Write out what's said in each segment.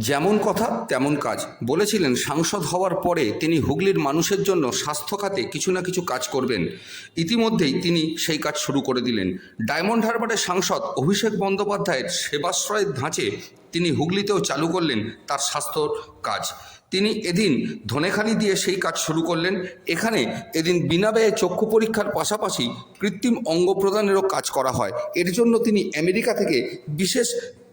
যেমন কথা তেমন কাজ বলেছিলেন। সাংসদ হওয়ার পরে তিনি হুগলির মানুষের জন্য স্বাস্থ্য খাতে কিছু না কিছু কাজ করবেন। ইতিমধ্যেই তিনি সেই কাজ শুরু করে দিলেন। ডায়মন্ড হারবারের সাংসদ অভিষেক বন্দ্যোপাধ্যায়ের সেবাশ্রয়ের ধাঁচে তিনি হুগলিতেও চালু করলেন তার স্বাস্থ্য কাজ। তিনি এদিন ধনেখালি দিয়ে সেই কাজ শুরু করলেন। এখানে এদিন বিনা ব্যয়ে চক্ষু পরীক্ষার পাশাপাশি কৃত্রিম অঙ্গ প্রদানেরও কাজ করা হয়। এর জন্য তিনি আমেরিকা থেকে বিশেষ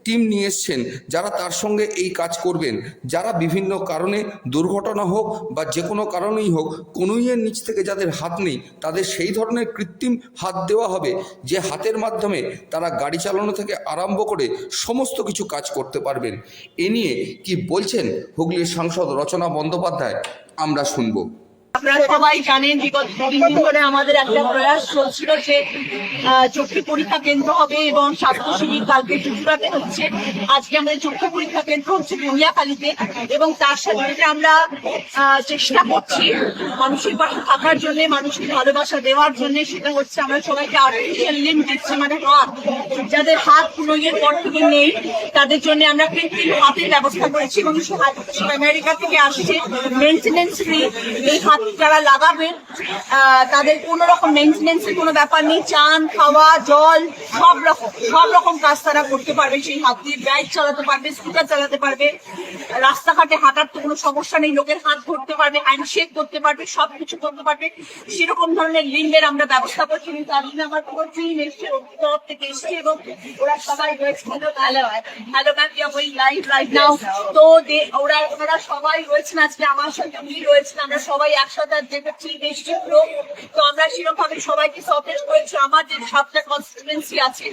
টিম নিয়ে এসছেন, যারা তার সঙ্গে এই কাজ করবেন। যারা বিভিন্ন কারণে দুর্ঘটনা হোক বা যে কোনো কারণেই হোক, কনুইয়ের নিচ থেকে যাদের হাত নেই, তাদের সেই ধরনের কৃত্রিম হাত দেওয়া হবে, যে হাতের মাধ্যমে তারা গাড়ি চালানো থেকে আরম্ভ করে সমস্ত কিছু কাজ করতে পারবেন। এ নিয়ে কি বলছেন হুগলির সাংসদ রচনা বন্দ্যোপাধ্যায়, আমরা শুনব। আপনারা সবাই জানেন বিগত 3 দিন ধরে আমাদের একটা প্রয়াস চলছিল যে চক্ষু পরীক্ষা কেন্দ্র হবে এবং স্বাস্থ্য শিবির কালকে চুচুড়াতে হচ্ছে। আজকে আমাদের চক্ষু পরীক্ষা কেন্দ্র হচ্ছে দুনিয়াখালীতে, এবং তার সাথে আমরা চেষ্টা করছি মানুষের পাশে থাকার জন্য, মানুষকে ভালোবাসা দেওয়ার জন্য। সেটা হচ্ছে আমরা সবাইকে আর্টিফিশিয়াল লিম্ব দিচ্ছি, মানে হাত, যাদের হাত পুনর্গের পর থেকে নেই তাদের জন্য আমরা কৃত্রিম হাতের ব্যবস্থা করেছি, এবং সেই হাত আমেরিকা থেকে আসছে, মেনটেনেন্স ফ্রি। এই হাত যারা লাগাবেন তাদের কোন রকম মেইনটেনেন্সের কোনো ব্যাপার নেই। চান, খাওয়া, জল, সব রকম কাজ তারা করতে পারবে সেই হাত দিয়ে। বাইক চালাতে পারবে, স্কুটার চালাতে পারবে, রাস্তাঘাটে হাঁটার তো কোনো সমস্যা নেই, লোকের হাত ধরতে পারবে, হ্যান্ডশেক করতে পারবে, সবকিছু করতে পারবে। সেরকম ধরনের লিম্বের আমরা ব্যবস্থা করছি। তার জন্য আমার পুরো টিম এসছে, তরফ থেকে এসছে, এবং ওরা সবাই রয়েছে। Hello ma'am, you are going live right now. তো ওনারা সবাই রয়েছেন আজকে আমার সাথে, উনি রয়েছেন, আমরা সবাই একসাথে দেখেছি ডিস্ট্রিক্ট লোক। তো আমরা সেরকম ভাবে সবাইকে সাপোর্ট করেছি। আমার যে 7টা কনস্টিটুয়েন্সি আছে,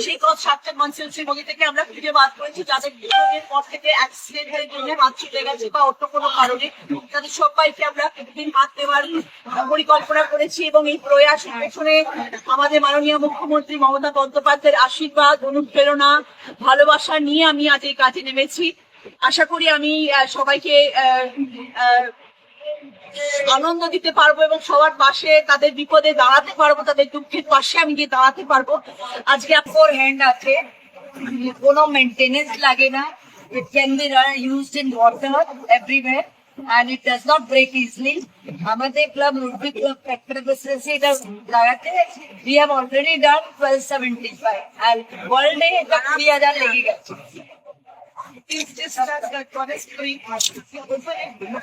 সেই 7টা কনস্টিটুয়েন্সির মধ্যে থেকে আমরা খুঁজে বার করেছি যাদের বিপদের পর থেকে অ্যাক্সিডেন্টের জন্য হাত ছুটে গেছে বা অন্য কোনো কারণে, তাদের সবাইকে আমরা প্রতিদিন হাত দেওয়ার পরিকল্পনা করেছি। এবং এই প্রয়াসের পেছনে আমাদের মাননীয় মুখ্যমন্ত্রী মমতা বন্দ্যোপাধ্যায়ের আশীর্বাদ, অনুপ্রেরণা, ভালোবাসা নিয়ে আমি আজ এই কাজে নেমেছি। আশা করি আমি সবাইকে আনন্দ দিতে পারবো এবং সবার পাশে, তাদের বিপদে দাঁড়াতে পারবো, তাদের দুঃখের পাশে আমি গিয়ে দাঁড়াতে পারবো। আজকে 4 হ্যান্ড আছে, কোনো মেনটেনেন্স লাগে না। It can be used in water everywhere and it does not break easily. আমাদের ক্লাব রুবি ক্লাব এটা লাগাতে we have already done 1275 and world day এটা 20,000 লেগে গেছে। It's just that one is doing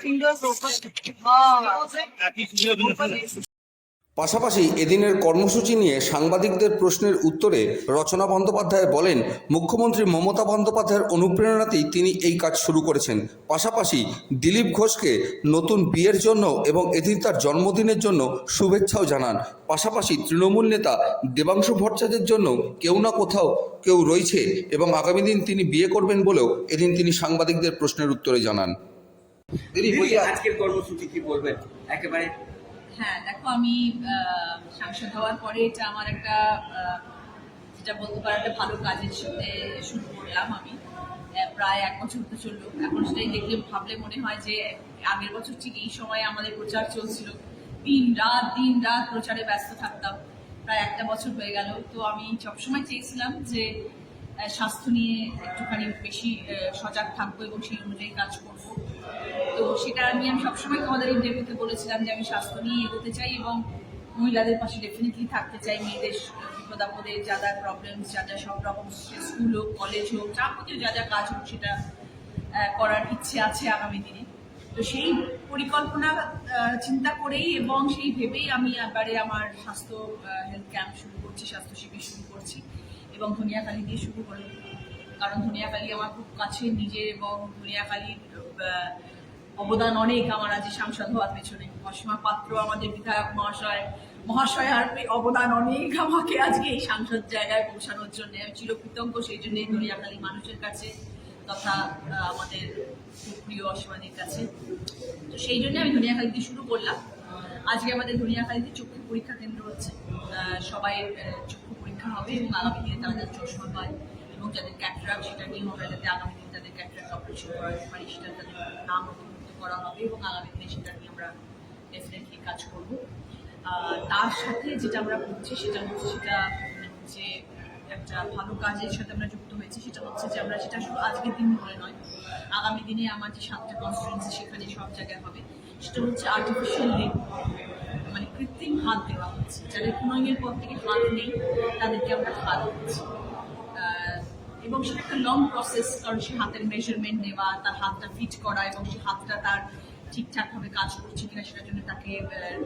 fingers open. পাশাপাশি এদিনের কর্মসূচি নিয়ে সাংবাদিকদের প্রশ্নের উত্তরে রচনা বন্দ্যোপাধ্যায় বলেন, মুখ্যমন্ত্রী মমতা বন্দ্যোপাধ্যায়ের অনুপ্রেরণাতেই তিনি এই কাজ শুরু করেছেন। পাশাপাশি দিলীপ ঘোষকে নতুন বিয়ের জন্য এবং এদিন তার জন্মদিনের জন্য শুভেচ্ছাও জানান। পাশাপাশি তৃণমূল নেতা দেবাংশু ভট্টাচার্যের জন্য কেউ না কোথাও কেউ রয়েছে এবং আগামী দিন তিনি বিয়ে করবেন বলেও এদিন তিনি সাংবাদিকদের প্রশ্নের উত্তরে জানান। আজকের কর্মসূচি কি বলবেন একেবারে? হ্যাঁ, দেখো, আমি সাংসদ হওয়ার পরে এটা আমার একটা যেটা বলতে পারো একটা ভালো কাজের সাথে শুরু করলাম। আমি প্রায় 1 বছর তো চললো। এখন সেটাই দেখলে ভাবলে মনে হয় যে আগের বছর ঠিক এই সময় আমাদের প্রচার চলছিল, দিন রাত প্রচারে ব্যস্ত থাকতাম। প্রায় 1টা বছর হয়ে গেল। তো আমি সবসময় চেয়েছিলাম যে স্বাস্থ্য নিয়ে একটুখানি বেশি সজাগ থাকবো এবং সেই অনুযায়ী কাজ করবো। তো সেটা আমি সবসময় তোমাদের ইন্টারভিউতে বলেছিলাম যে আমি স্বাস্থ্য নিয়ে এগোতে চাই এবং মহিলাদের পাশে ডেফিনেটলি থাকতে চাই। মেয়েদের বিপদ আপদে যা যা প্রবলেমস, যা যা সব রকম স্কুল হোক, কলেজ হোক, যাবতীয় যা যা কাজ হোক, সেটা করার ইচ্ছে আছে আগামী দিনে। তো সেই পরিকল্পনা চিন্তা করেই এবং সেই ভেবেই আমি এবারে আমার স্বাস্থ্য হেলথ ক্যাম্প শুরু করছি, স্বাস্থ্য শিবির শুরু করছি এবং ধনিয়াখালী দিয়ে শুরু করলাম। কারণ ধনিয়াখালী আমার খুব কাছে নিজের, এবং ধনিয়াখালীর অবদান অনেক আমার আজ সাংসদ হওয়ার পেছনে। অসীমা পাত্র আমাদের বিধায়ক মহাশয়ার অবদান অনেক আমাকে আজকে এই সাংসদ জায়গায় পৌঁছানোর জন্য। আমি চিরকৃতজ্ঞ সেই জন্যই ধনিয়াখালী মানুষের কাছে তথা আমাদের প্রিয় অসীমাদের কাছে। তো সেই জন্য আমি ধনিয়াখালীতে শুরু করলাম। আজকে আমাদের ধনিয়াখালীতে চক্ষু পরীক্ষা কেন্দ্র হচ্ছে। সবাই চক্ষু পরীক্ষা হবে এবং আগামী দিনে তারা যাতে চশমা পায় এবং যাদের ক্যাটারাক্ট, সেটা নিয়েও আমরা যাতে আগামী দিনে তাদের ক্যাটারাক্ট অপারেশন করাতে পারি, সেটা তাদের নাম করা হবে এবং আগামী দিনে সেটা নিয়ে আমরা ডেফিনেটলি কাজ করবো। তার সাথে যেটা আমরা করছি সেটা হচ্ছে যে একটা ভালো কাজের সাথে আমরা যুক্ত হয়েছে সেটা হচ্ছে যে আমরা সেটা শুধু আজকের দিন বলে নয়, আগামী দিনে আমার যে 7টা কনস্টিটিউয়েন্সি সেখানে সব জায়গায় হবে, সেটা হচ্ছে আর্টিফিশিয়াল লিপ, মানে কৃত্রিম হাত দেওয়া হচ্ছে। যাদের কুনইয়ের পর থেকে হাত নেই তাদেরকে আমরা হাত দিচ্ছি। এবং সেটা একটা লং প্রসেস, কারণ সে হাতের মেজারমেন্ট নেওয়া, তার হাতটা ফিট করা এবং সেই হাতটা তার ঠিকঠাকভাবে কাজ করছে কিনা সেটার জন্য তাকে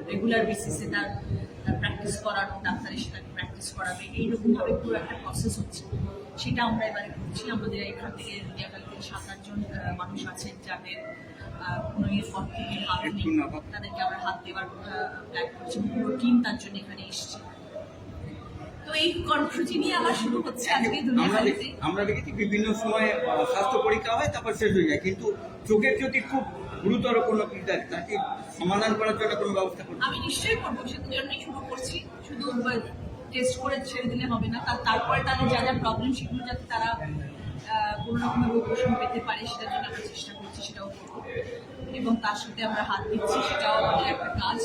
রেগুলার বেসিসে তার প্র্যাকটিস করানো, ডাক্তারের সেটাকে প্র্যাকটিস করাবে, এইরকমভাবে পুরো একটা প্রসেস হচ্ছে। সেটা আমরা এবারে করছি। আমাদের এখান থেকে দুনিয়াকাল থেকে 7-8 জন মানুষ আছেন যাদের কুনইয়ের পর থেকে হাত নেই, তাদেরকে আমরা হাত দেওয়ার প্ল্যান করছি। পুরো টিম তার জন্য এখানে এসছে। তো এই কর্মসূচি নিয়ে আমার শুরু হচ্ছে আজকে দুনিয়াকালিতে। আমরা দেখেছি বিভিন্ন সময় স্বাস্থ্য পরীক্ষা হয়, তারপর শেষ হয়ে যায়, কিন্তু চোখের যদি খুব গুরুতর কোনো পীড়া তাকে সমাধান করার জন্য কোনো ব্যবস্থা করতে আমি নিশ্চয়ই করবো, সেটার জন্যই শুরু করছি। শুধু টেস্ট করে ছেড়ে দিলে হবে না, তারপরে তাদের যা যা প্রবলেম সেগুলো যাতে তারা কোনো রকমের উপশম পেতে পারে সেটার জন্য আমরা চেষ্টা করছি, সেটাও করবো। এবং তার সাথে আমরা হাত দিচ্ছি, সেটাও আমাদের একটা কাজ।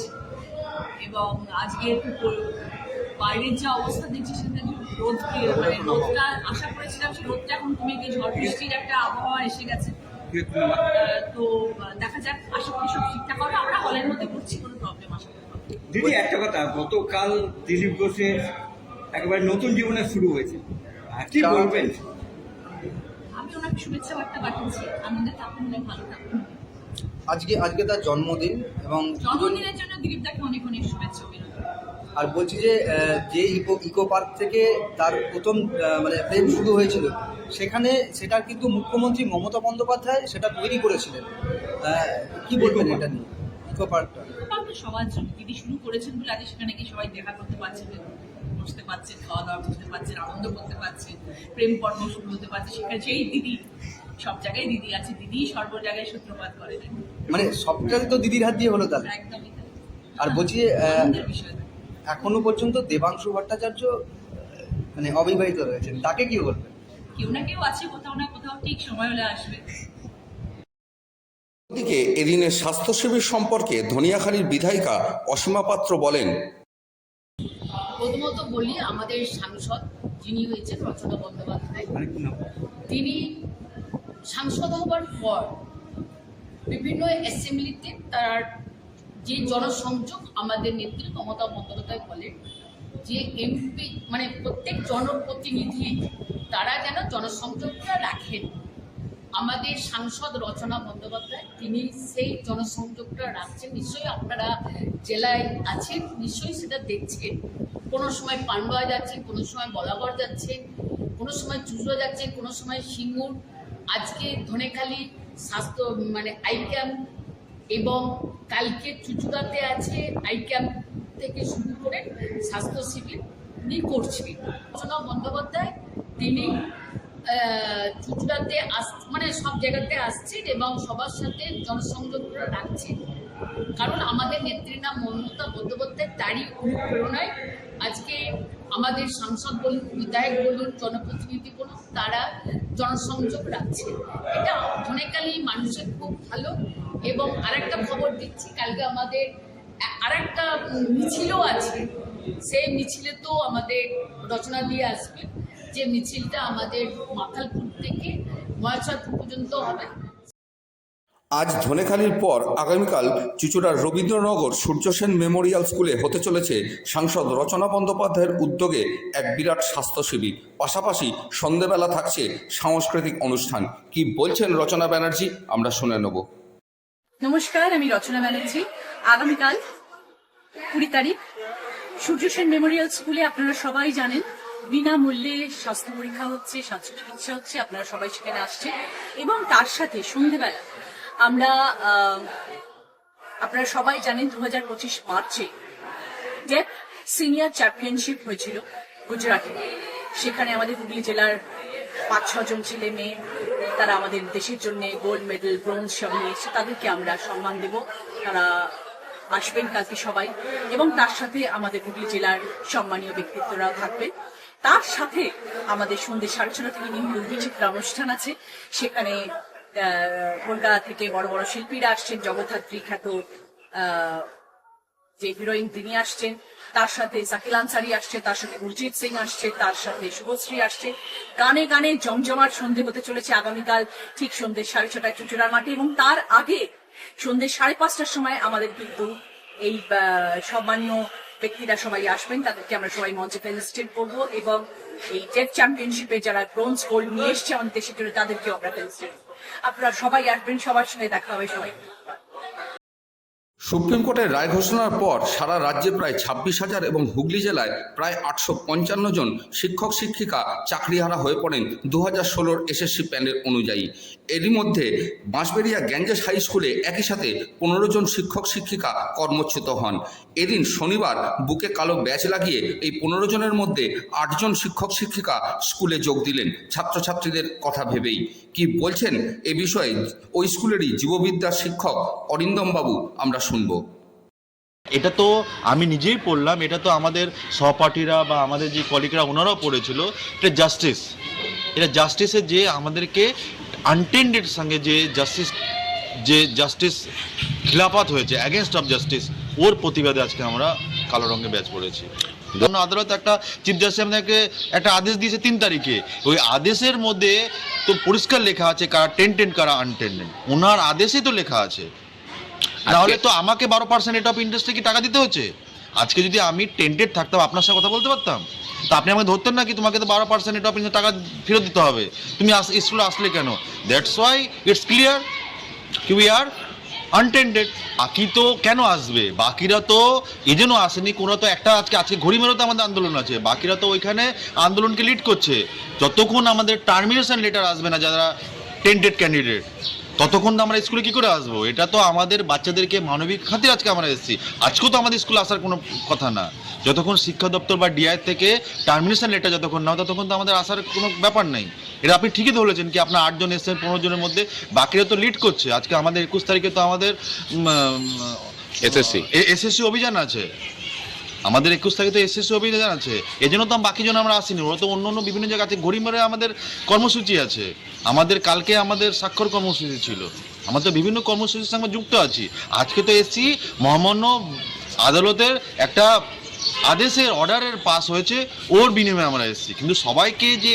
এবং আজকে বাইরের যা অবস্থা দেখছি সেটা রোদ, মানে রোদটা আশা করেছিলাম সে রোদটা এখন কমে গিয়ে ঝড় বৃষ্টির একটা আবহাওয়া এসে গেছে। তো দেখা যাক, আশা করি সব ঠিকঠাক হবে। আমরা হলের মধ্যে করছি, কোনো প্রবলেম আশা করি হবে। দিদি একটা কথা, গতকাল দিলীপ ঘোষের একেবারে নতুন জীবনে শুরু হয়েছে, কি বলবেন? আমি ওনাকে শুভেচ্ছা বার্তা পাঠিয়েছি, আনন্দে থাকুন, ভালো থাকুন। আজকে তার জন্মদিন এবং জন্মদিনের জন্য দিলীপদাকে অনেক অনেক শুভেচ্ছা অভিনন্দন। আর বলছি যে যে ইকো পার্ক থেকে তার প্রথম মানে প্রেম শুরু হয়েছিল, সেটা কিন্তু মুখ্যমন্ত্রী মমতা বন্দ্যোপাধ্যায় সেটা তৈরি করেছিলেন। কি বলবেন এটা নিয়ে, ইকো পার্কটা? সবার জন্য দিদি শুরু করেছেন বলে আজ সেখানে গিয়ে সবাই দেখা করতে পারছেন, বসতে পারছেন, খাওয়া দাওয়া করতে পারছেন, আনন্দ করতে পারছেন, প্রেম পর্ব শুরু হতে পারছে। সেখানে সেই দিদি, সব জায়গায় দিদি আছে, দিদি সর্ব জায়গায় সূত্রপাত করে দেন। মানে সবটাই তো দিদির হাত দিয়ে হলো তাহলে। একদমই তাই। আর বলছি আনন্দের বিষয়। এখনো পর্যন্ত দেবাংশু ভট্টাচার্য মানে অবিবাহিত রয়েছেন, তাকে কি বলবেন? কেউ না কেউ আছে, কোথাও না কোথাও, ঠিক সময় হলে আসবে। এদিকে এদিনের স্বাস্থ্যসেবী সম্পর্কে ধনিয়াখালীর বিধায়িকা অসীমা পাত্র বলেন, প্রথমত বলি, আমাদের সাংসদ যিনি হয়েছেন রচনা বন্দ্যোপাধ্যায়, তিনি সাংসদ হবার পর বিভিন্ন অ্যাসেম্বলিতে তার যে জনসংযোগ, আমাদের নেত্রী মমতা বন্দ্যোপাধ্যায় বলেন যে এমপি মানে প্রত্যেক জনপ্রতিনিধি তারা যেন জনসংযোগটা রাখেন। আমাদের সাংসদ রচনা বন্দ্যোপাধ্যায় তিনি সেই জনসংযোগটা রাখছেন। নিশ্চয়ই আপনারা জেলায় আছেন, নিশ্চয়ই সেটা দেখছেন। কোনো সময় পান্ডুয়া যাচ্ছেন, কোনো সময় বলাগড় যাচ্ছেন, কোনো সময় চুচড়া যাচ্ছেন, কোনো সময় সিঙ্গুর। আজকে ধনেখালি স্বাস্থ্য মানে আই ক্যাম্প, এবং কালকে চুচড়াতে আছে আই ক্যাম্প থেকে শুরু করে স্বাস্থ্য শিবির উনি করছেন। রচনা বন্দ্যোপাধ্যায় তিনি চুচড়াতে মানে সব জায়গাতে আসছেন এবং সবার সাথে জনসংযোগ রাখছেন। কারণ আমাদের নেত্রীর নাম মমতা বন্দ্যোপাধ্যায়, তারই অনুপ্রেরণায় আজকে আমাদের সাংসদ বলুন, বিধায়ক বলুন, জনপ্রতিনিধি বলুন, তারা জনসংযোগ রাখছে। এটা ধনেখালি মানুষের খুব ভালো। এবং আরেকটা খবর দিচ্ছি, কালকে আমাদের আরেকটা মিছিলও আছে। সেই মিছিলে তো আমাদের রচনা দিয়ে আসবে, যে মিছিলটা আমাদের মাথালপুর থেকে মহেশপুর পর্যন্ত হবে। আজ ধনেখালীর পর আগামীকাল চুঁচুড়ার রবীন্দ্রনগর সূর্য সেন মেমোরিয়াল স্কুলে হতে চলেছে সাংসদ রচনা বন্দ্যোপাধ্যায়ের উদ্যোগে এক বিরাট স্বাস্থ্য শিবির। পাশাপাশি সন্ধেবেলা থাকছে সাংস্কৃতিক অনুষ্ঠান। কি বলছেন রচনা ব্যানার্জি, আমরা শুনে নেব। নমস্কার, আমি রচনা ব্যানার্জি। আগামীকাল 20 তারিখ সূর্য সেন মেমোরিয়াল স্কুলে আপনারা সবাই জানেন বিনামূল্যে স্বাস্থ্য পরীক্ষা হচ্ছে, স্বাস্থ্য চিকিৎসা হচ্ছে। আপনারা সবাই সেখানে আসছেন এবং তার সাথে সন্ধ্যেবেলা আমরা আপনারা সবাই জানেন 2025 মার্চে ডেফ সিনিয়র চ্যাম্পিয়নশিপ হয়েছিল গুজরাটে। সেখানে আমাদের হুগলি জেলার 5-6 জন ছেলে মেয়ে তারা আমাদের দেশের জন্য গোল্ড মেডেল, ব্রোঞ্জ সব নিয়েছে। তাদেরকে আমরা সম্মান দেব। তারা আসবেন কালকে সবাই, এবং তার সাথে আমাদের হুগলি জেলার সম্মানীয় ব্যক্তিত্বরাও থাকবেন। তার সাথে আমাদের সন্ধ্যে 6:30 থেকে বিচিত্রা অনুষ্ঠান আছে। সেখানে কলকাতা থেকে বড় বড় শিল্পীরা আসছেন, জগদ্ধাত্রী খ্যাত যে হিরোইন তিনি আসছেন, তার সাথে শাকিল আনসারি আসছে, তার সাথে গুরজিৎ সিং আসছে, তার সাথে শুভশ্রী আসছে। গানে গানে জমজমাট সন্ধে হতে চলেছে আগামীকাল ঠিক সন্ধ্যে 6:30টায় চুচুড়ার মাঠে, এবং তার আগে সন্ধ্যে 5:30টার সময় আমাদের কিন্তু এই সম্মানীয় ব্যক্তিরা সবাই আসবেন, তাদেরকে আমরা সবাই মঞ্চে ফেলিসিটেট করবো, এবং এই টেট চ্যাম্পিয়নশিপে যারা ব্রোঞ্জ গোল্ড নিয়ে এসছে আমাদের দেশের জন্য তাদেরকেও আমরা ফেলিসিটেট করবো। আপনারা সবাই আসবেন, সবার সঙ্গে দেখা হবে, সবাই। সুপ্রিম কোর্টের রায় ঘোষণার পর সারা রাজ্যে প্রায় 26,000 এবং হুগলি জেলায় প্রায় 855 জন শিক্ষক শিক্ষিকা চাকরিহারা হয়ে পড়েন 2016 এসএসসি প্যানেল অনুযায়ী। এরই মধ্যে বাঁশবেড়িয়া গ্যাঞ্জেস হাই স্কুলে একই সাথে 15 জন শিক্ষক শিক্ষিকা কর্মচ্যুত হন। এদিন শনিবার বুকে কালো ব্যাজ লাগিয়ে এই 15 জনের মধ্যে 8 জন শিক্ষক শিক্ষিকা স্কুলে যোগ দিলেন ছাত্রছাত্রীদের কথা ভেবেই। কি বলছেন এ বিষয়ে ওই স্কুলেরই জীববিদ্যার শিক্ষক অরিন্দম বাবু, আমরা শুনবো। এটা তো আমি নিজেই পড়লাম, এটা তো আমাদের সহপাঠীরা বা আমাদের যে কলিগরা ওনারাও পড়েছিল। এটা জাস্টিস, এটা জাস্টিসের যে আমাদেরকে আনটেন্ডেড সঙ্গে যে জাস্টিস খিলাফাত হয়েছে, অ্যাগেনস্ট অফ জাস্টিস, ওর প্রতিবাদে আজকে আমরা কালো রঙে ব্যাচ পড়েছি। আদালত একটা চিফ জাস্টিস আমাদেরকে একটা আদেশ দিয়েছে 3 তারিখে। ওই আদেশের মধ্যে তো পরিষ্কার লেখা আছে কারা টেন্টেড কারা আনটেন্ডেড, ওনার আদেশেই তো লেখা আছে। তাহলে তো আমাকে 12% রেট অফ ইন্টারেস্টে কি টাকা দিতে হচ্ছে? আজকে যদি আমি টেন্টেড থাকতাম আপনার সাথে কথা বলতে পারতাম? তা আপনি আমাকে ধরতেন না কি তোমাকে তো 12% রেট অফ ইন্টারেস্ট টাকা ফেরত দিতে হবে, তুমি স্কুলে আসলে কেন? দ্যাটস ওয়াই ইটস ক্লিয়ার কি উই আর আনটেন্ডেড। বাকি তো কেন আসবে? বাকিরা তো এই জন্য আসেনি, কোনো তো একটা আজকে ঘড়িমেরও তো আমাদের আন্দোলন আছে, বাকিরা তো ওইখানে আন্দোলনকে লিড করছে। যতক্ষণ আমাদের টার্মিনেশন লেটার আসবে না যারা টেন্টেড ক্যান্ডিডেট, ততক্ষণ তো আমরা স্কুলে কী করে আসবো? এটা তো আমাদের বাচ্চাদেরকে মানবিক খাতিরে আজকে আমরা এসেছি। আজকেও তো আমাদের স্কুলে আসার কোনো কথা না, যতক্ষণ শিক্ষা দপ্তর বা ডিআই থেকে টার্মিনেশন লেটার যতক্ষণ না, ততক্ষণ তো আমাদের আসার কোনো ব্যাপার নেই। এটা আপনি ঠিকই ধরেছেন কি আপনার 8 জন এসেছেন, 15 জনের মধ্যে বাকিরা তো লিড করছে। আজকে আমাদের 21 তারিখে তো আমাদের এসএসসি অভিযান আছে, আমাদের 21 তারিখে তো এসএসসি অভিযান আছে। এই জন্য তো বাকি জন আমরা আসিনি, ওরা তো অন্য বিভিন্ন জায়গা আছে, ঘড়ি মেরে আমাদের কর্মসূচি আছে। আমাদের কালকে আমাদের স্বাক্ষর কর্মসূচি ছিল, আমরা তো বিভিন্ন কর্মসূচির সঙ্গে যুক্ত আছি। আজকে তো এসছি মহামান্য আদালতের একটা আদেশের অর্ডারের পাস হয়েছে, ওর বিনিময়ে আমরা এসেছি। কিন্তু সবাইকে যে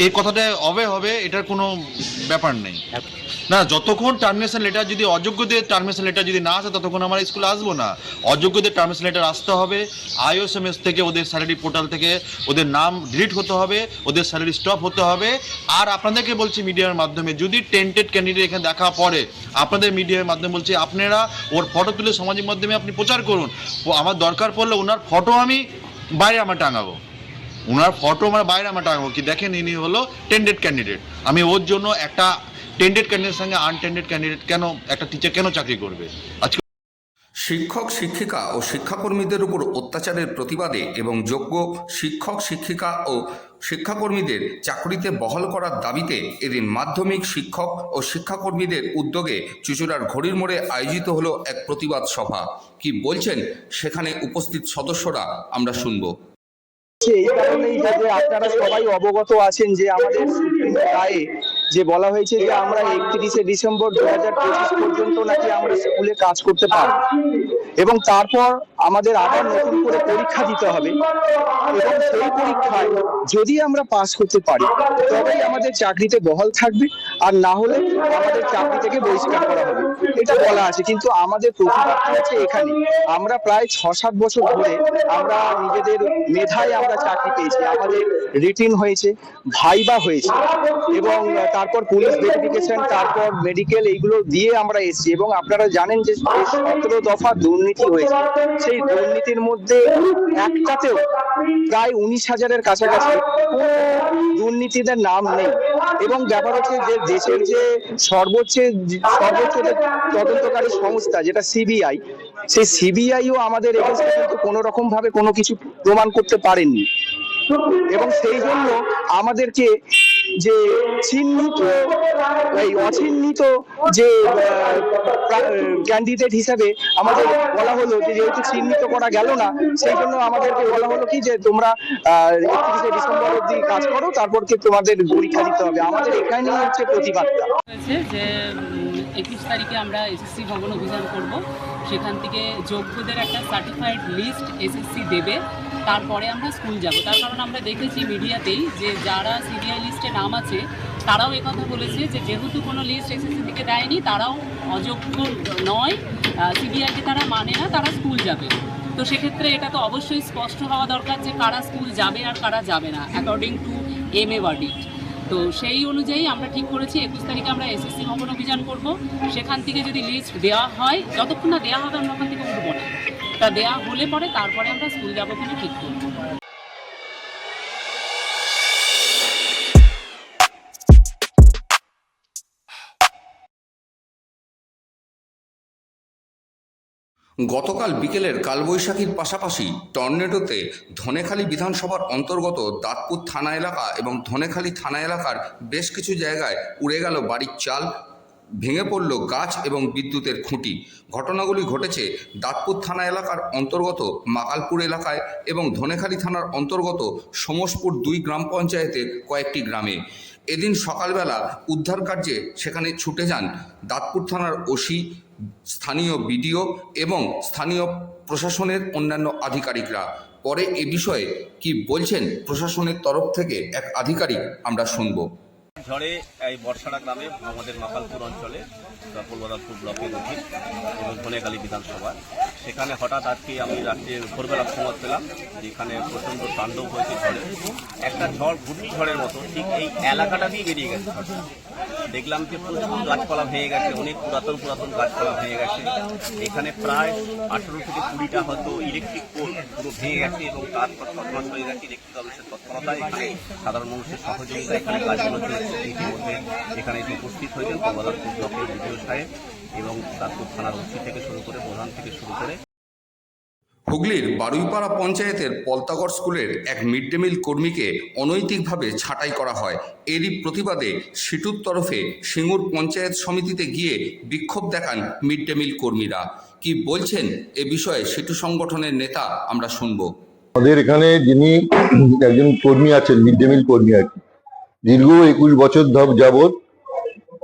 এই কথাটা হবে এটার কোনো ব্যাপার নেই না। যতক্ষণ টার্মিনেশন লেটার যদি অযোগ্যদের টার্মিনেশন লেটার যদি না আসে, ততক্ষণ আমরা স্কুলে আসবো না। অযোগ্যদের টার্মিনেশন লেটার আসতে হবে, IOSMS থেকে ওদের স্যালারি পোর্টাল থেকে ওদের নাম ডিলিট হতে হবে, ওদের স্যালারি স্টপ হতে হবে। আর আপনাদেরকে বলছি মিডিয়ার মাধ্যমে, যদি টেন্টেড ক্যান্ডিডেট এখানে দেখা পড়ে, আপনাদের মিডিয়ার মাধ্যমে বলছি আপনারা ওর ফটো তুলে সামাজিক মাধ্যমে আপনি প্রচার করুন। আমার দরকার পড়লে ওনার ফটো আমি বাইরে আমার টাঙাবো, ওনার ফটো আমার বাইরে আমার টাঙাবো, কি দেখেন ইনি হলো টেন্টেড ক্যান্ডিডেট। আমি ওর জন্য একটা টেন্টেড ক্যান্ডিডেটের সঙ্গে আনটেন্টেড ক্যান্ডিডেট কেন, একটা টিচার কেন চাকরি করবে? আজকে শিক্ষক শিক্ষিকা ও শিক্ষাকর্মীদের উপর অত্যাচারের প্রতিবাদে এবং যোগ্য শিক্ষক শিক্ষিকা ও শিক্ষাকর্মীদের চাকরিতে বহাল করার দাবিতে এদিন মাধ্যমিক শিক্ষক ও শিক্ষাকর্মীদের উদ্যোগে চুঁচুড়ার ঘড়ির মোড়ে আয়োজিত হলো এক প্রতিবাদ সভা। কি বলছেন সেখানে উপস্থিত সদস্যরা, আমরা শুনব। এই কারণেই যে আপনারা সবাই অবগত আছেন যে আমাদের সুপ্রিম রায়ে যে বলা হয়েছে যে আমরা 31শে ডিসেম্বর 2025 পর্যন্ত নাকি আমরা স্কুলে কাজ করতে পারবো, এবং তারপর আমাদের আবার নতুন করে পরীক্ষা দিতে হবে, এবং সেই পরীক্ষায় যদি আমরা পাস করতে পারি তবেই আমাদের চাকরিতে বহাল থাকবে, আর না হলে আমাদের চাকরি থেকে বহিষ্কার করা হবে, এটা বলা আছে। কিন্তু আমাদের প্রতিবাদটা হচ্ছে এখানে, আমরা প্রায় 6-7 বছর ধরে আমরা নিজেদের মেধায় আমরা চাকরি পেয়েছি, আমাদের রিটিন হয়েছে, ভাইবা হয়েছে, এবং তারপর পুলিশ ভেরিফিকেশন, তারপর মেডিকেল, এইগুলো দিয়ে আমরা এসেছি। এবং আপনারা জানেন যে 17 দফা দুর্নীতি হয়েছে, সেই দুর্নীতির মধ্যে একটাতেও প্রায় 19,000-এর কাছাকাছি দুর্নীতিদের নাম নেই। এবং ব্যাপার হচ্ছে যে দেশের যে সর্বোচ্চ তদন্তকারী সংস্থা যেটা সিবিআই, সেই সিবিআইও আমাদের এগেইনস্টে কিন্তু কোনো রকম ভাবে কোনো কিছু প্রমাণ করতে পারেননি। এবং সেই জন্য আমাদেরকে যে অচিহ্নিত যে ক্যান্ডিডেট হিসাবে আমাদের বলা হলো যে যেহেতু চিহ্নিত করা গেল না, সেই জন্য আমাদেরকে বলা হলো কি যে তোমরা 31শে ডিসেম্বর অবধি কাজ করো, তারপর কি তোমাদের পরীক্ষা দিতে হবে। আমাদের এখানেই হচ্ছে প্রতিবাদটা। যে 21 তারিখে আমরা এসএসসি ভবন অভিযান করব। সেখান থেকে যোগ্যদের একটা সার্টিফাইড লিস্ট এসএসসি দেবে, তারপরে আমরা স্কুল যাব। তার কারণ আমরা দেখেছি মিডিয়াতেই যে যারা সিবিআই লিস্টে নাম আছে তারাও একথা বলেছে যে যেহেতু কোনো লিস্ট এসএসসি থেকে দেয়নি তারাও অযোগ্য নয়, সিবিআইকে তারা মানে না, তারা স্কুল যাবে। তো সেক্ষেত্রে এটা তো অবশ্যই স্পষ্ট হওয়া দরকার যে কারা স্কুল যাবে আর কারা যাবে না অ্যাকর্ডিং টু MA ভার্ডিক্ট। তো সেই অনুযায়ী আমরা ঠিক করেছি 21 তারিখে আমরা এসএসসি ভবন অভিযান করব। সেখান থেকে যদি লিস্ট দেওয়া হয়, যতক্ষণ না দেওয়া হবে আমরা ওখান থেকে উঠবো না, তা দেওয়া হলে পরে তারপরে আমরা স্কুল যাবো কিনা ঠিক করবো। গতকাল বিকেলের কালবৈশাখীর পাশাপাশি টর্নেডোতে ধনেখালি বিধানসভার অন্তর্গত দাঁতপুর থানা এলাকা এবং ধনেখালি থানা এলাকার বেশ কিছু জায়গায় উড়ে গেল বাড়ির চাল, ভেঙে পড়ল গাছ এবং বিদ্যুতের খুঁটি। ঘটনাগুলি ঘটেছে দাঁতপুর থানা এলাকার অন্তর্গত মাকালপুর এলাকায় এবং ধনেখালি থানার অন্তর্গত সমসপুর 2 গ্রাম পঞ্চায়েতের কয়েকটি গ্রামে। এদিন সকালবেলা উদ্ধার কার্যে সেখানে ছুটে যান দাঁতপুর থানার ওসি, স্থানীয় বিডিও এবং স্থানীয় প্রশাসনের অন্যান্য আধিকারিকরা। পরে এ বিষয়ে কি বলছেন প্রশাসনের তরফ থেকে এক আধিকারিক আমরা শুনব। ঝড়ে এই বর্ষাড়া গ্রামে আমাদের মাকালপুর অঞ্চলে পূর্বদানপুর ব্লকের অধীন এবং ধনেখালি বিধানসভা, সেখানে হঠাৎ আজকে আমি রাত্রে ভোরবেলা খবর পেলাম যেখানে প্রচণ্ড তাণ্ডব হয়েছে ঝড়ে। একটা ঝড় ঘূর্ণিঝড়ের মতো ঠিক এই এলাকাটা দিয়ে বেরিয়ে গেছে। দেখলাম যে প্রচুর গাছপালা ভেঙে গেছে, অনেক পুরাতন গাছপালা ভেঙে গেছে। এখানে প্রায় 18 থেকে 20টা হয়তো ইলেকট্রিক পোল পুরো ভেঙে গেছে এবং তারপর তৎপরতা হয়ে গেছে ইলেকট্রিক অফিসের তৎপরতায়। এখানে সাধারণ মানুষের সহযোগিতা এখানে কাজগুলো চলছে। ইতিমধ্যে এখানে এসে উপস্থিত হয়েছেন পূর্বদানপুর ব্লকের বিডিও সাহেব এবং দাঁতপুর থানার ওসি থেকে শুরু করে প্রধান থেকে শুরু করে। হুগলির বারুইপাড়া পঞ্চায়েতের পলতাগড় স্কুলের এক মিড ডে মিল কর্মীকে অনৈতিকভাবে ছাঁটাই করা হয়। এরই প্রতিবাদে সিটুর তরফে সিঙ্গুর পঞ্চায়েত সমিতিতে গিয়ে বিক্ষোভ দেখান মিড ডে মিল কর্মীরা। কি বলছেন এ বিষয়ে সিটু সংগঠনের নেতা আমরা শুনব। আমাদের এখানে যিনি একজন কর্মী আছেন, মিড ডে মিল কর্মী আর কি, দীর্ঘ 21 বছর যাবৎ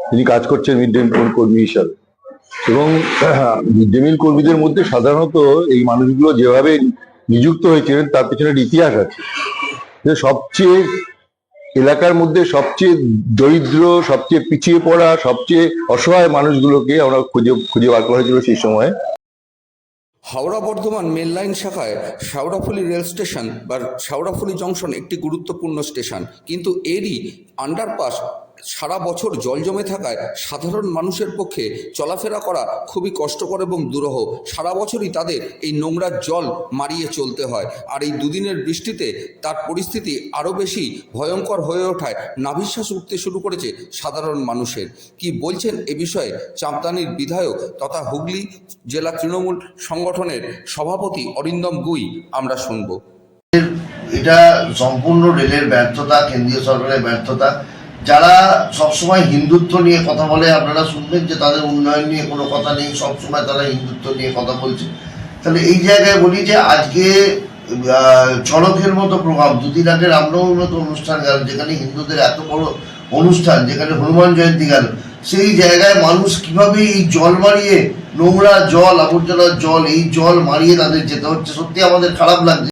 তিনি কাজ করছেন মিড ডে মিল কর্মী হিসাবে। এবং মিড ডে মিল কর্মীদের মধ্যে সাধারণত এই মানুষগুলো যেভাবে নিযুক্ত হয়েছিলেন তার পেছনের ইতিহাস আছে। সবচেয়ে এলাকার মধ্যে সবচেয়ে দরিদ্র, সবচেয়ে পিছিয়ে পড়া, সবচেয়ে অসহায় মানুষগুলোকে আমরা খুঁজে বার করা হয়েছিল সেই সময়। হাওড়া বর্ধমান মেল লাইন শাখায় শেওড়াফুলি রেল স্টেশন বা শেওড়াফুলি জংশন একটি গুরুত্বপূর্ণ স্টেশন, কিন্তু এরই আন্ডারপাস সারা বছর জল জমে থাকায় সাধারণ মানুষের পক্ষে চলাফেরা করা খুবই কষ্টকর এবং দুরূহ। সারা বছরই তাদের এই নোংরার জল মারিয়ে চলতে হয়, আর এই দুদিনের বৃষ্টিতে তার পরিস্থিতি আরও বেশি ভয়ঙ্কর হয়ে ওঠায় নাভিশ্বাস উঠতে শুরু করেছে সাধারণ মানুষের। কি বলছেন এ বিষয়ে চাঁপদানির বিধায়ক তথা হুগলি জেলা তৃণমূল সংগঠনের সভাপতি অরিন্দম গুই আমরা শুনব। এটা সম্পূর্ণ রেলের ব্যর্থতা, কেন্দ্রীয় সরকারের ব্যর্থতা। যারা সবসময় হিন্দুত্ব নিয়ে কথা বলে, আপনারা শুনবেন যে তাদের উন্নয়ন নিয়ে কোনো কথা নেই, সবসময় তারা হিন্দুত্ব নিয়ে কথা বলছে। তাহলে এই জায়গায় বলি যে আজকে চড়কের মতো প্রোগ্রাম, 2-3 আগে রামনবমীর মতো অনুষ্ঠান গেল, যেখানে হিন্দুদের এত বড় অনুষ্ঠান, যেখানে হনুমান জয়ন্তী গেল, সেই জায়গায় মানুষ কিভাবে এই জল মারিয়ে, নোংরা জল, আবর্জনার জল, এই জল মারিয়ে তাদের যেতে হচ্ছে, সত্যি আমাদের খারাপ লাগছে।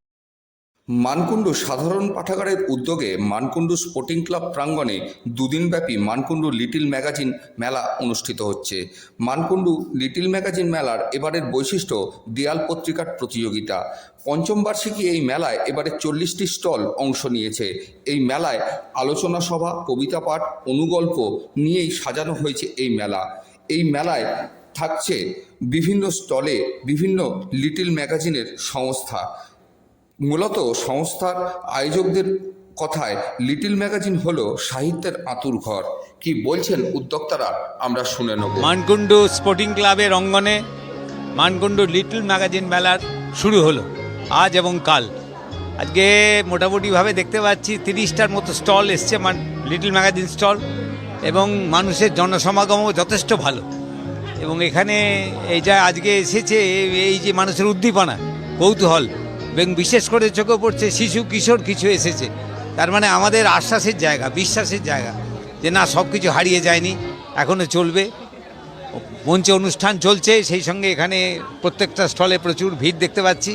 মানকুণ্ডু সাধারণ পাঠাগারের উদ্যোগে মানকুণ্ডু স্পোর্টিং ক্লাব প্রাঙ্গণে দুদিনব্যাপী মানকুণ্ডু লিটল ম্যাগাজিন মেলা অনুষ্ঠিত হচ্ছে। মানকুণ্ডু লিটল ম্যাগাজিন মেলার এবারের বৈশিষ্ট্য দেয়াল পত্রিকার প্রতিযোগিতা। পঞ্চম বার্ষিকী এই মেলায় এবারে 40টি স্টল অংশ নিয়েছে। এই মেলায় আলোচনা সভা, কবিতা পাঠ, অনুগল্প নিয়েই সাজানো হয়েছে এই মেলা। এই মেলায় থাকছে বিভিন্ন স্টলে বিভিন্ন লিটল ম্যাগাজিনের সংস্থা। মূলত সংস্থার আয়োজকদের কথায় লিটল ম্যাগাজিন হলো সাহিত্যের আঁতুর ঘর। কি বলছেন উদ্যোক্তারা আমরা শুনে নেব। মানকুণ্ডু স্পোর্টিং ক্লাবের অঙ্গনে মানকুণ্ডু লিটল ম্যাগাজিন মেলার শুরু হলো আজ এবং কাল। আজকে মোটামুটিভাবে দেখতে পাচ্ছি 30টার মতো স্টল এসছে, লিটল ম্যাগাজিন স্টল, এবং মানুষের জনসমাগমও যথেষ্ট ভালো। এবং এখানে এই যা আজকে এসেছে, এই যে মানুষের উদ্দীপনা, কৌতূহল, এবং বিশেষ করে চোখে পড়ছে শিশু কিশোর কিছু এসেছে। তার মানে আমাদের আশ্বাসের জায়গা, বিশ্বাসের জায়গা যে না, সব কিছু হারিয়ে যায়নি, এখনও চলবে। মঞ্চে অনুষ্ঠান চলছে, সেই সঙ্গে এখানে প্রত্যেকটা স্টলে প্রচুর ভিড় দেখতে পাচ্ছি।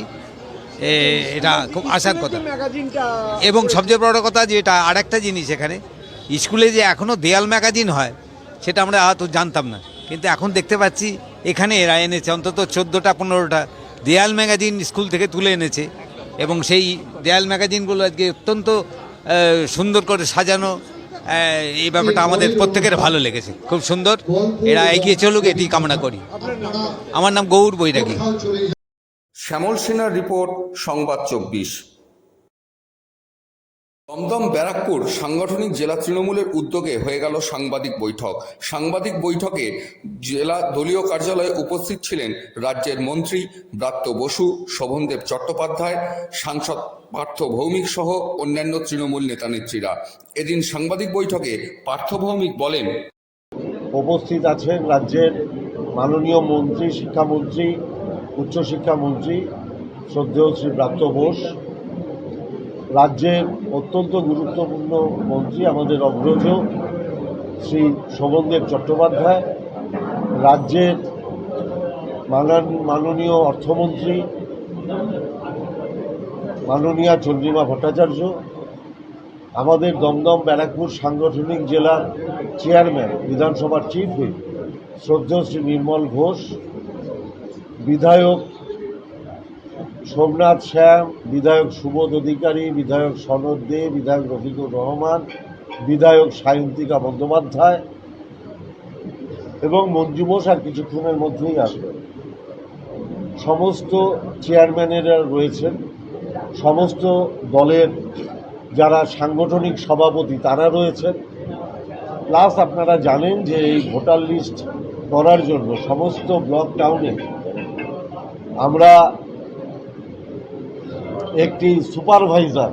এটা খুব আশার কথা। এবং সবচেয়ে বড় কথা যে এটা আর একটা জিনিস, এখানে স্কুলে যে এখনও দেয়াল ম্যাগাজিন হয় সেটা আমরা তো জানতাম না, কিন্তু এখন দেখতে পাচ্ছি এখানে এরা এনেছে অন্তত 14-15টা দেয়াল ম্যাগাজিন স্কুল থেকে তুলে এনেছে, এবং সেই দেয়াল ম্যাগাজিনগুলো আজকে অত্যন্ত সুন্দর করে সাজানো। এই ব্যাপারটা আমাদের প্রত্যেকের ভালো লেগেছে, খুব সুন্দর। এরা এগিয়ে চলুক, এটি কামনা করি। আমার নাম গৌর বৈরাগী। শ্যামল সিনহার রিপোর্ট, সংবাদ 24। দমদম ব্যারাকপুর সাংগঠনিক জেলা তৃণমূলের উদ্যোগে হয়ে গেল সাংবাদিক বৈঠক। সাংবাদিক বৈঠকে জেলা দলীয় কার্যালয়ে উপস্থিত ছিলেন রাজ্যের মন্ত্রী ব্রাত্য বসু, শোভনদেব চট্টোপাধ্যায়, সাংসদ পার্থ ভৌমিক সহ অন্যান্য তৃণমূল নেতানেত্রীরা। এদিন সাংবাদিক বৈঠকে পার্থ ভৌমিক বলেন, উপস্থিত আছেন রাজ্যের মাননীয় মন্ত্রী, শিক্ষামন্ত্রী, উচ্চশিক্ষামন্ত্রী শ্রদ্ধেয় শ্রী ব্রাত্য বোস, রাজ্যের অত্যন্ত গুরুত্বপূর্ণ মন্ত্রী আমাদের অগ্রজ শ্রী শোভনদেব চট্টোপাধ্যায়, রাজ্যের মাননীয় অর্থমন্ত্রী মাননীয়া চন্দ্রিমা ভট্টাচার্য, আমাদের দমদম ব্যারাকপুর সাংগঠনিক জেলার চেয়ারম্যান, বিধানসভার চিফ হুইপ শ্রদ্ধেয় শ্রী নির্মল ঘোষ, বিধায়ক সোমনাথ শ্যাম, বিধায়ক সুবোধ অধিকারী, বিধায়ক সনদ দে, বিধায়ক রফিকুর রহমান, বিধায়ক সায়ন্তিকা বন্দ্যোপাধ্যায় এবং মঞ্জু বোস আর কিছুক্ষণের মধ্যেই আসবেন। সমস্ত চেয়ারম্যানেরা রয়েছেন, সমস্ত দলের যারা সাংগঠনিক সভাপতি তারা রয়েছেন। প্লাস আপনারা জানেন যে এই ভোটার লিস্ট করার জন্য সমস্ত ব্লক টাউনে আমরা একটি সুপারভাইজার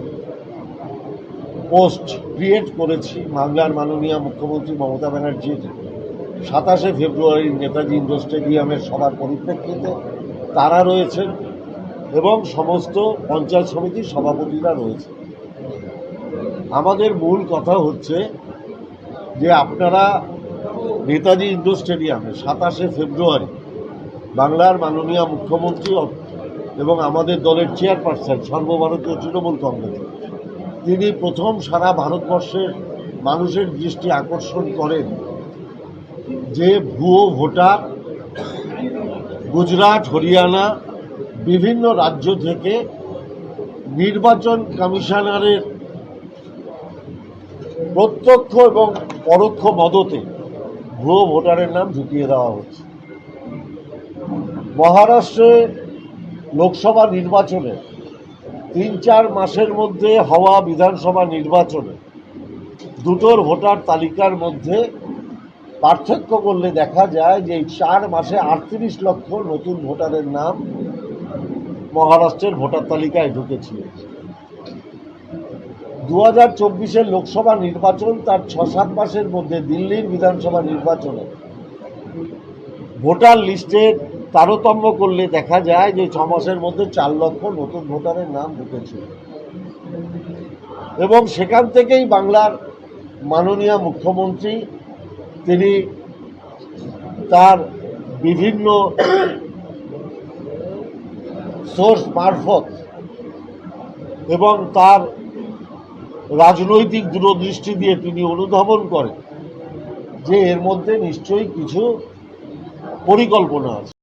পোস্ট ক্রিয়েট করেছি। বাংলার মাননীয় মুখ্যমন্ত্রী মমতা ব্যানার্জির 27শে ফেব্রুয়ারি নেতাজি ইন্ডোর স্টেডিয়ামের সভার পরিপ্রেক্ষিতে তারা রয়েছেন এবং সমস্ত পঞ্চায়েত সমিতির সভাপতিরা রয়েছে। আমাদের মূল কথা হচ্ছে যে আপনারা নেতাজি ইন্ডোর স্টেডিয়ামে 27শে ফেব্রুয়ারি বাংলার মাননীয় মুখ্যমন্ত্রী এবং আমাদের দলের চেয়ারপারসন সর্বভারতীয় তৃণমূল কংগ্রেস, তিনি প্রথম সারা ভারতবর্ষের মানুষের দৃষ্টি আকর্ষণ করেন যে ভুয়ো ভোটার গুজরাট, হরিয়ানা বিভিন্ন রাজ্য থেকে নির্বাচন কমিশনারের প্রত্যক্ষ এবং পরোক্ষ মদতে ভুয়ো ভোটারের নাম ঢুকিয়ে দেওয়া হচ্ছে। মহারাষ্ট্রে লোকসভা নির্বাচনে 3-4 মাসের মধ্যে হওয়া বিধানসভা নির্বাচনে দুটোর ভোটার তালিকার মধ্যে পার্থক্য করলে দেখা যায় যে এই 4 মাসে 38 লক্ষ নতুন ভোটারের নাম মহারাষ্ট্রের ভোটার তালিকায় ঢুকেছিল। 2024-এর লোকসভা নির্বাচন তার 6-7 মাসের মধ্যে দিল্লির বিধানসভা নির্বাচনে ভোটার লিস্টের তারতম্য করলে দেখা যায় যে 6 মাসের মধ্যে 4 লক্ষ নতুন ভোটারের নাম ঢুকেছিল। এবং সেখান থেকেই বাংলার মাননীয় মুখ্যমন্ত্রী তিনি তার বিভিন্ন সোর্স মারফত এবং তার রাজনৈতিক দূরদৃষ্টি দিয়ে তিনি অনুধাবন করেন যে এর মধ্যে নিশ্চয়ই কিছু পরিকল্পনা আছে।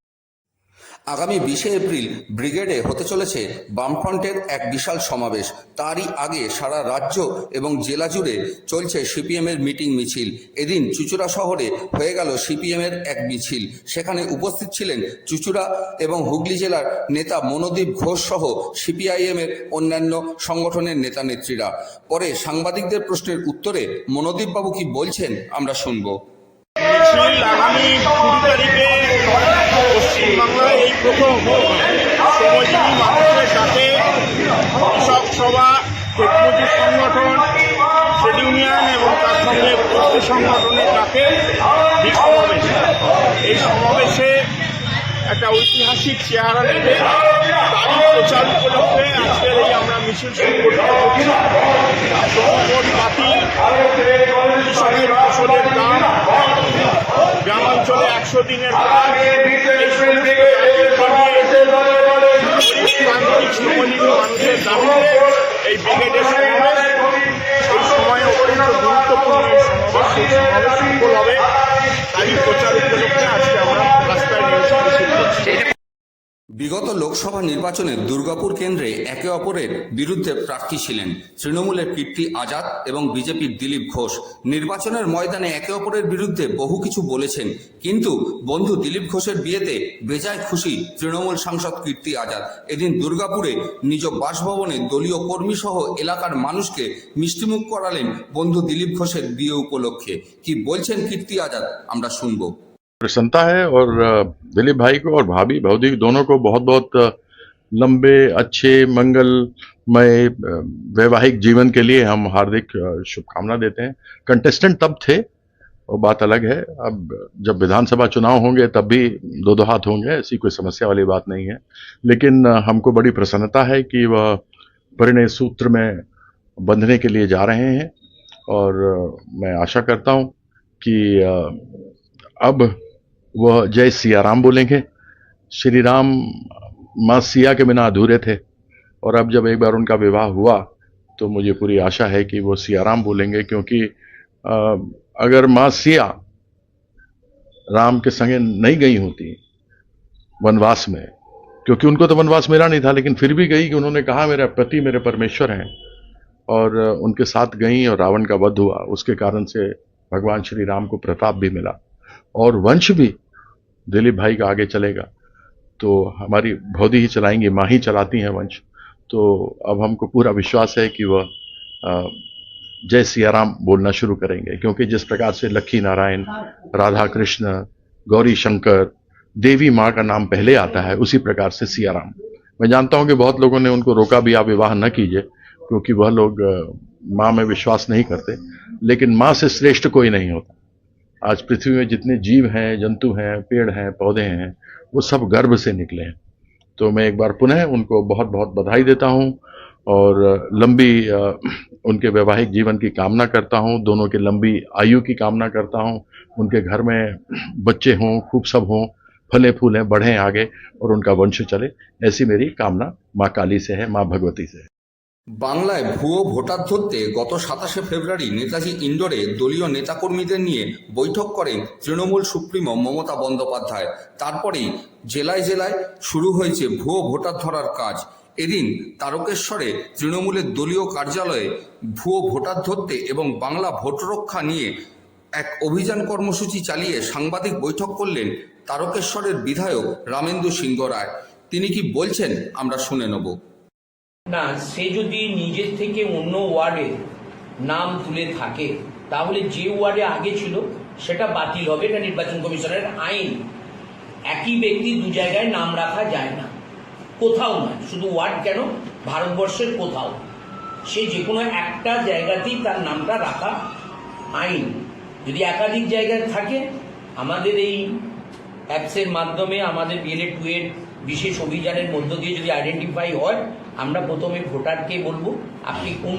আগামী 20শে এপ্রিল ব্রিগেডে হতে চলেছে বামফ্রন্টের এক বিশাল সমাবেশ। তারই আগে সারা রাজ্য এবং জেলা জুড়ে চলছে সিপিএমের মিটিং মিছিল। এদিন চুঁচুড়া শহরে হয়ে গেল সিপিএমের এক মিছিল। সেখানে উপস্থিত ছিলেন চুঁচুড়া এবং হুগলি জেলার নেতা মনোদীপ ঘোষ সহ সিপিআইএমের অন্যান্য সংগঠনের নেতা নেত্রীরা। পরে সাংবাদিকদের প্রশ্নের উত্তরে মনোদীপবাবু কি বলছেন আমরা শুনব। আগামী 20 তারিখে পশ্চিমবাংলায় এই প্রথম শ্রমজীবী মানুষের সাথে কৃষক সভা, ক্ষেতমজুর সংগঠন, ট্রেড ইউনিয়ন এবং তার সঙ্গে গোষ্ঠী সংগঠনের ডাকে এই সমাবেশ। এই সমাবেশে একটা ঐতিহাসিক চেহারা নেবে। তারই প্রচার উপলক্ষে আজকের এই আমরা মিছিল সংগঠিত করছি। ভোট বাতিল, কৃষকের ফসলের দাম, গ্রামাঞ্চল অঞ্চলে 100 দিনের কাজ, এই সমস্ত শ্রমজীবী মানুষের দাবিতে এই ব্রিগেডের সমাবেশ, এই সময় অত্যন্ত গুরুত্বপূর্ণ এই সমাবেশ, সেই সমাবেশ সফল হবে তারই প্রচার উপলক্ষে আজকে আমরা রাস্তায় নেমেছি, মিছিল করছি। বিগত লোকসভা নির্বাচনে দুর্গাপুর কেন্দ্রে একে অপরের বিরুদ্ধে প্রার্থী ছিলেন তৃণমূলের কীর্তি আজাদ এবং বিজেপির দিলীপ ঘোষ। নির্বাচনের ময়দানে একে অপরের বিরুদ্ধে বহু কিছু বলেছেন, কিন্তু বন্ধু দিলীপ ঘোষের বিয়েতে বেজায় খুশি তৃণমূল সাংসদ কীর্তি আজাদ। এদিন দুর্গাপুরে নিজ বাসভবনে দলীয় কর্মী সহ এলাকার মানুষকে মিষ্টিমুখ করালেন বন্ধু দিলীপ ঘোষের বিয়ে উপলক্ষে। কি বলছেন কীর্তি আজাদ আমরা শুনবো। प्रसन्नता है और दिलीप भाई को और भाभी भौजी दोनों को बहुत बहुत लंबे अच्छे मंगलमय वैवाहिक जीवन के लिए हम हार्दिक शुभकामना देते हैं। कंटेस्टेंट तब थे, वो बात अलग है, अब जब विधानसभा चुनाव होंगे तब भी दो दो हाथ होंगे, ऐसी कोई समस्या वाली बात नहीं है। लेकिन हमको बड़ी प्रसन्नता है कि वह परिणय सूत्र में बंधने के लिए जा रहे हैं और मैं आशा करता हूँ कि अब वह जय सिया राम बोलेंगे। श्री राम माँ सिया के बिना अधूरे थे और अब जब एक बार उनका विवाह हुआ तो मुझे पूरी आशा है कि वो सिया राम बोलेंगे, क्योंकि अगर माँ सिया राम के संगे नहीं गई होती वनवास में, क्योंकि उनको तो वनवास मिला नहीं था, लेकिन फिर भी गई कि उन्होंने कहा मेरा पति मेरे परमेश्वर हैं, और उनके साथ गई और रावण का वध हुआ। उसके कारण से भगवान श्री राम को प्रताप भी मिला और वंश भी दिलीप भाई का आगे चलेगा। तो हमारी भौजी ही चलाएंगी, माँ ही चलाती हैं वंश। तो अब हमको पूरा विश्वास है कि वह जय सिया राम बोलना शुरू करेंगे, क्योंकि जिस प्रकार से लक्ष्मी नारायण, राधा कृष्ण, गौरी शंकर, देवी माँ का नाम पहले आता है, उसी प्रकार से सिया राम। मैं जानता हूँ कि बहुत लोगों ने उनको रोका भी, आप विवाह न कीजिए, क्योंकि वह लोग माँ में विश्वास नहीं करते, लेकिन माँ से श्रेष्ठ कोई नहीं होता। आज पृथ्वी में जितने जीव हैं, जंतु हैं, पेड़ हैं, पौधे हैं, वो सब गर्भ से निकले हैं। तो मैं एक बार पुनः उनको बहुत बहुत बधाई देता हूँ और लंबी उनके वैवाहिक जीवन की कामना करता हूँ, दोनों की लंबी आयु की कामना करता हूँ, उनके घर में बच्चे हों, खूब सब हों, फले फूलें, बढ़ें आगे और उनका वंश चले, ऐसी मेरी कामना माँ काली से है, माँ भगवती से है। বাংলায় ভুয়ো ভোটার ধরতে গত 27শে ফেব্রুয়ারি নেতাজি ইন্ডোরে দলীয় নেতাকর্মীদের নিয়ে বৈঠক করেন তৃণমূল সুপ্রিমো মমতা বন্দ্যোপাধ্যায়। তারপরেই জেলায় জেলায় শুরু হয়েছে ভুয়ো ভোটার ধরার কাজ। এদিন তারকেশ্বরে তৃণমূলের দলীয় কার্যালয়ে ভুয়ো ভোটার ধরতে এবং বাংলা ভোট রক্ষা নিয়ে এক অভিযান কর্মসূচি চালিয়ে সাংবাদিক বৈঠক করলেন তারকেশ্বরের বিধায়ক রামেন্দু সিংহ রায়। তিনি কি বলছেন আমরা শুনে নেব। না, সে যদি নিজের থেকে অন্য ওয়ার্ডে নাম তুলে থাকে তাহলে যে ওয়ার্ডে আগে ছিল সেটা বাতিল হবে। এটা নির্বাচন কমিশনের আইন। একই ব্যক্তি দু জায়গায় নাম রাখা যায় না, কোথাও নয়, শুধু ওয়ার্ড কেন, ভারতবর্ষের কোথাও। সে যে কোনো একটা জায়গাতেই তার নামটা রাখা আইন। যদি একাধিক জায়গায় থাকে, আমাদের এই অ্যাপসের মাধ্যমে আমাদের BLA 2 এর বিশেষ অভিযানের মধ্য দিয়ে যদি আইডেন্টিফাই হয়, আমরা প্রথমে ভোটারকে বলবো আপনি কোন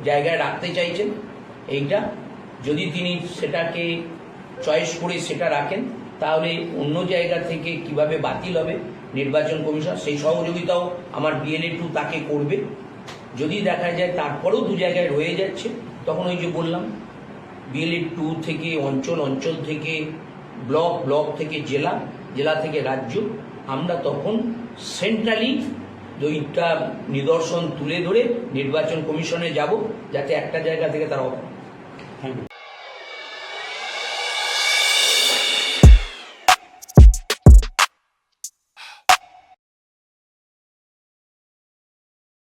জায়গায় রাখতে চাইছেন এইটা। যদি তিনি সেটাকে চয়েস করে সেটা রাখেন, তাহলে অন্য জায়গা থেকে কিভাবে বাতিল হবে নির্বাচন কমিশন সেই সহযোগিতাও আমার BLA 2 তাকে করবে। যদি দেখা যায় তারপরেও দু জায়গায় রয়ে যাচ্ছে, তখন ওই যে বললাম BLA 2 থেকে অঞ্চল, অঞ্চল থেকে ব্লক, ব্লক থেকে জেলা, জেলা থেকে রাজ্য, আমরা তখন সেন্ট্রালি দুইটা নিদর্শন তুলে ধরে নির্বাচন কমিশনে যাব, যাতে একটা জায়গা থেকে তারা